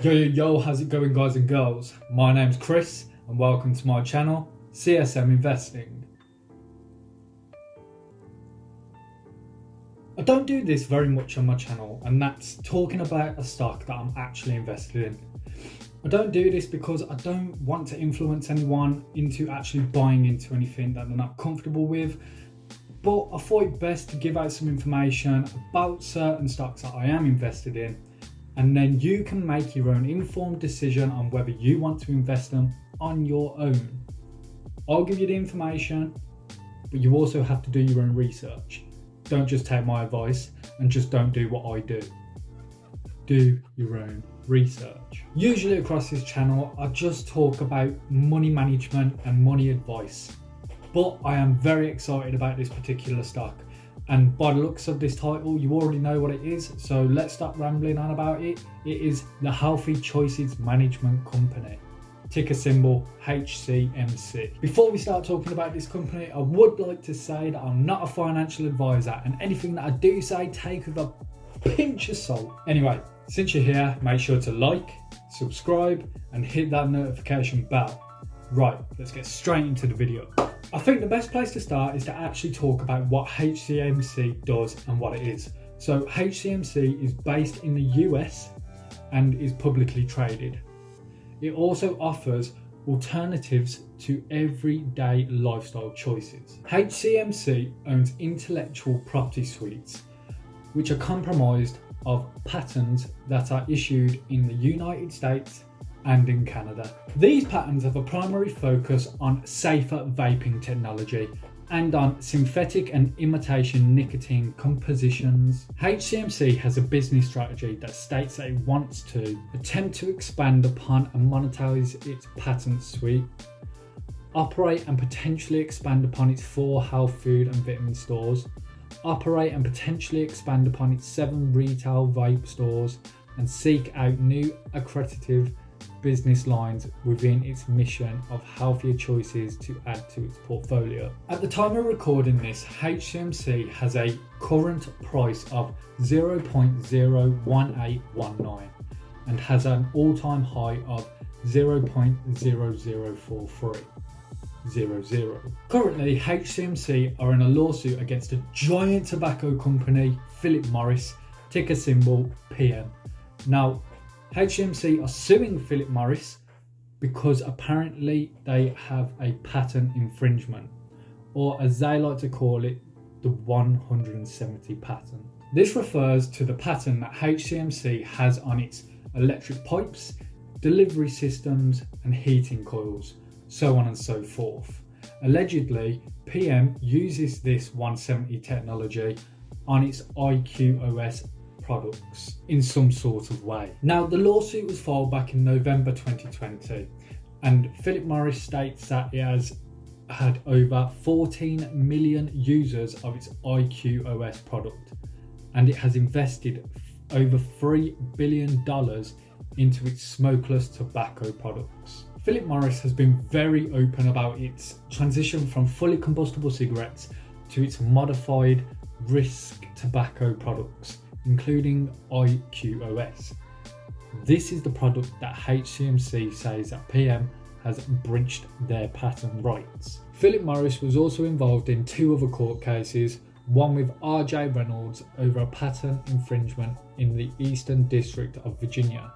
Yo, how's it going, guys and girls? My name's Chris and welcome to my channel, CSM Investing. I don't do this very much on my channel, and that's talking about a stock that I'm actually invested in. I don't do this because I don't want to influence anyone into actually buying into anything that they're not comfortable with, but I thought it best to give out some information about certain stocks that I am invested in, and then you can make your own informed decision on whether you want to invest them on your own. I'll give you the information, but you also have to do your own research. Don't just take my advice and just don't do what I do. Do your own research. Usually across this channel, I just talk about money management and money advice, but I am very excited about this particular stock. And by the looks of this title, you already know what it is, so let's stop rambling on about it. It is the Healthy Choices Management Company, ticker symbol Hcmc. Before we start talking about this company, I would like to say that I'm not a financial advisor, and anything that I do say, take with a pinch of salt. Anyway, since you're here, make sure to like, subscribe, and hit that notification bell. Right, let's get straight into the video. I think the best place to start is to actually talk about what Hcmc does and what it is. So Hcmc is based in the US and is publicly traded. It also offers alternatives to everyday lifestyle choices. Hcmc owns intellectual property suites, which are comprised of patents that are issued in the United States and in Canada. These patents have a primary focus on safer vaping technology and on synthetic and imitation nicotine compositions. Hcmc has a business strategy that states that it wants to attempt to expand upon and monetize its patent suite, operate and potentially expand upon its 4 health food and vitamin stores, operate and potentially expand upon its 7 retail vape stores, and seek out new accretive business lines within its mission of healthier choices to add to its portfolio. At the time of recording this, Hcmc has a current price of 0.01819 and has an all-time high of 0.004300. Currently, Hcmc are in a lawsuit against a giant tobacco company, Philip Morris, ticker symbol PM. Now, Hcmc are suing Philip Morris because apparently they have a patent infringement, or as they like to call it, the 170 patent. This refers to the patent that Hcmc has on its electric pipes, delivery systems, and heating coils, so on and so forth. Allegedly, PM uses this 170 technology on its IQOS products in some sort of way. Now, the lawsuit was filed back in November 2020, and Philip Morris states that it has had over 14 million users of its IQOS product, and it has invested over $3 billion into its smokeless tobacco products. Philip Morris has been very open about its transition from fully combustible cigarettes to its modified risk tobacco products, including IQOS. This is the product that Hcmc says that PM has breached their patent rights. Philip Morris was also involved in 2 other court cases, one with RJ Reynolds over a patent infringement in the Eastern District of Virginia,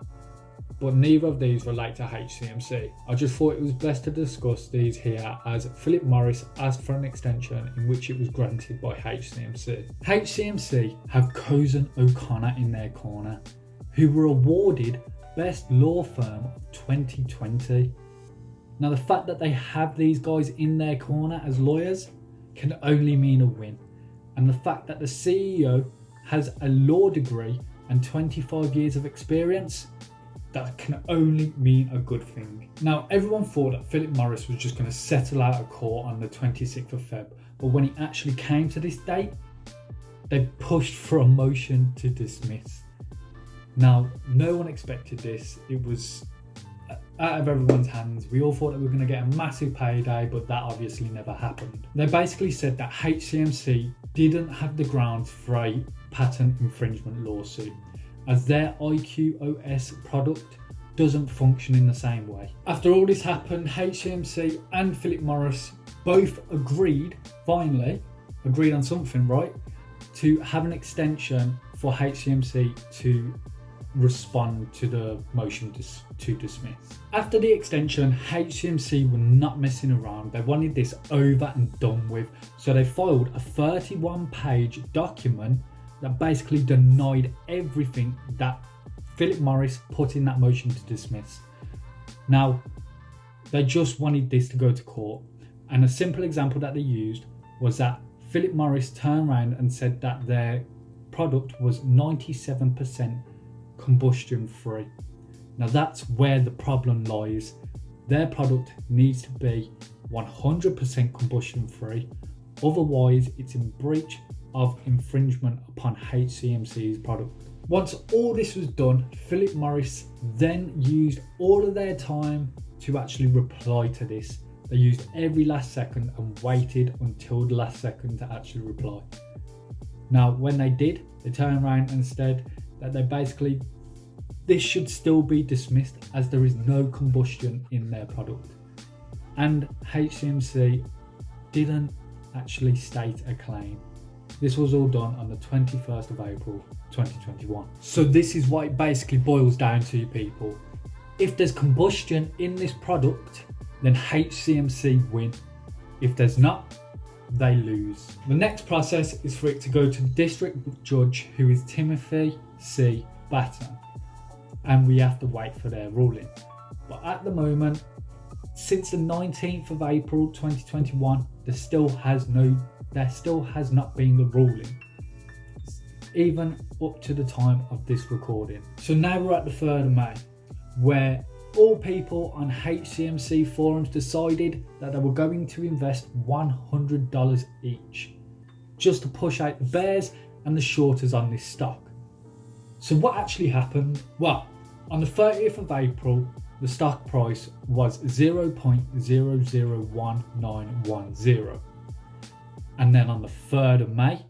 but neither of these relate to Hcmc. I just thought it was best to discuss these here, as Philip Morris asked for an extension in which it was granted by Hcmc. Hcmc have Cozen O'Connor in their corner, who were awarded Best Law Firm of 2020. Now, the fact that they have these guys in their corner as lawyers can only mean a win, and the fact that the CEO has a law degree and 25 years of experience, that can only mean a good thing. Now, everyone thought that Philip Morris was just going to settle out of court on the 26th of Feb, but when it actually came to this date, they pushed for a motion to dismiss. Now, no one expected this. It was out of everyone's hands. We all thought that we were going to get a massive payday, but that obviously never happened. They basically said that Hcmc didn't have the grounds for a patent infringement lawsuit, as their IQOS product doesn't function in the same way. After all this happened, HCMC and Philip Morris both finally agreed on something, right? To have an extension for HCMC to respond to the motion to dismiss. After the extension, HCMC were not messing around. They wanted this over and done with. So they filed a 31-page document that basically denied everything that Philip Morris put in that motion to dismiss. Now, they just wanted this to go to court. And a simple example that they used was that Philip Morris turned around and said that their product was 97% combustion free. Now that's where the problem lies. Their product needs to be 100% combustion free, otherwise it's in breach of infringement upon HCMC's product. Once all this was done, Philip Morris then used all of their time to actually reply to this. They used every last second and waited until the last second to actually reply. Now when they did, they turned around and said that this should still be dismissed as there is no combustion in their product. And HCMC didn't actually state a claim. This was all done on the 21st of April 2021. So this is what it basically boils down to, people. If there's combustion in this product, then HCMC win. If there's not, they lose. The next process is for it to go to the district judge, who is Timothy C. Batten, and we have to wait for their ruling. But at the moment, since the 19th of April 2021, there still has not been a ruling, even up to the time of this recording. So now we're at the 3rd of May, where all people on HCMC forums decided that they were going to invest $100 each, just to push out the bears and the shorters on this stock. So what actually happened? Well, on the 30th of April, the stock price was 0.001910. And then on the 3rd of May,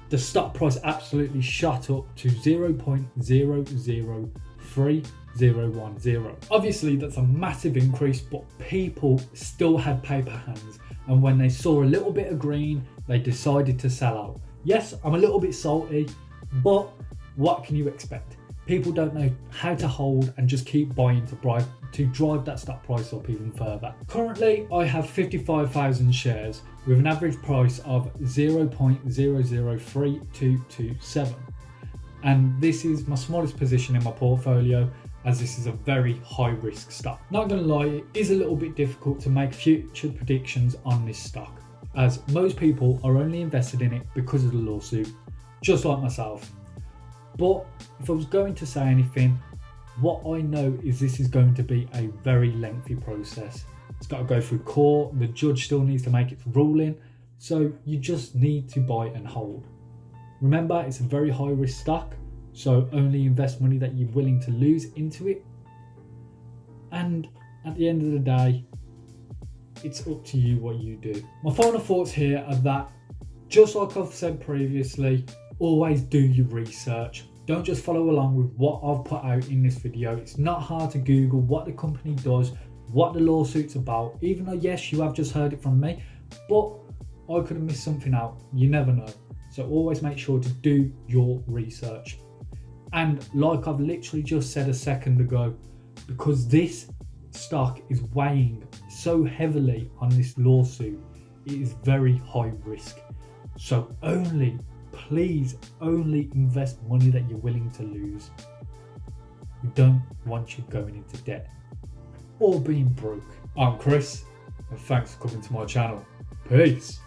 the stock price absolutely shot up to 0.003010. Obviously, that's a massive increase, but people still had paper hands. And when they saw a little bit of green, they decided to sell out. Yes, I'm a little bit salty, but what can you expect? People don't know how to hold and just keep buying to drive that stock price up even further. Currently, I have 55,000 shares with an average price of 0.003227. And this is my smallest position in my portfolio, as this is a very high risk stock. Not gonna lie, it is a little bit difficult to make future predictions on this stock, as most people are only invested in it because of the lawsuit, just like myself. But if I was going to say anything, what I know is this is going to be a very lengthy process. It's got to go through court, the judge still needs to make its ruling, so you just need to buy and hold. Remember, it's a very high risk stock, so only invest money that you're willing to lose into it. And at the end of the day, it's up to you what you do. My final thoughts here are that, just like I've said previously, always do your research. Don't just follow along with what I've put out in this video. It's not hard to Google what the company does, what the lawsuit's about, even though yes, you have just heard it from me, but I could have missed something out. You never know. So always make sure to do your research. And like I've literally just said a second ago, because this stock is weighing so heavily on this lawsuit, it is very high risk. So please only invest money that you're willing to lose. We don't want you going into debt or being broke. I'm Chris, and thanks for coming to my channel. Peace.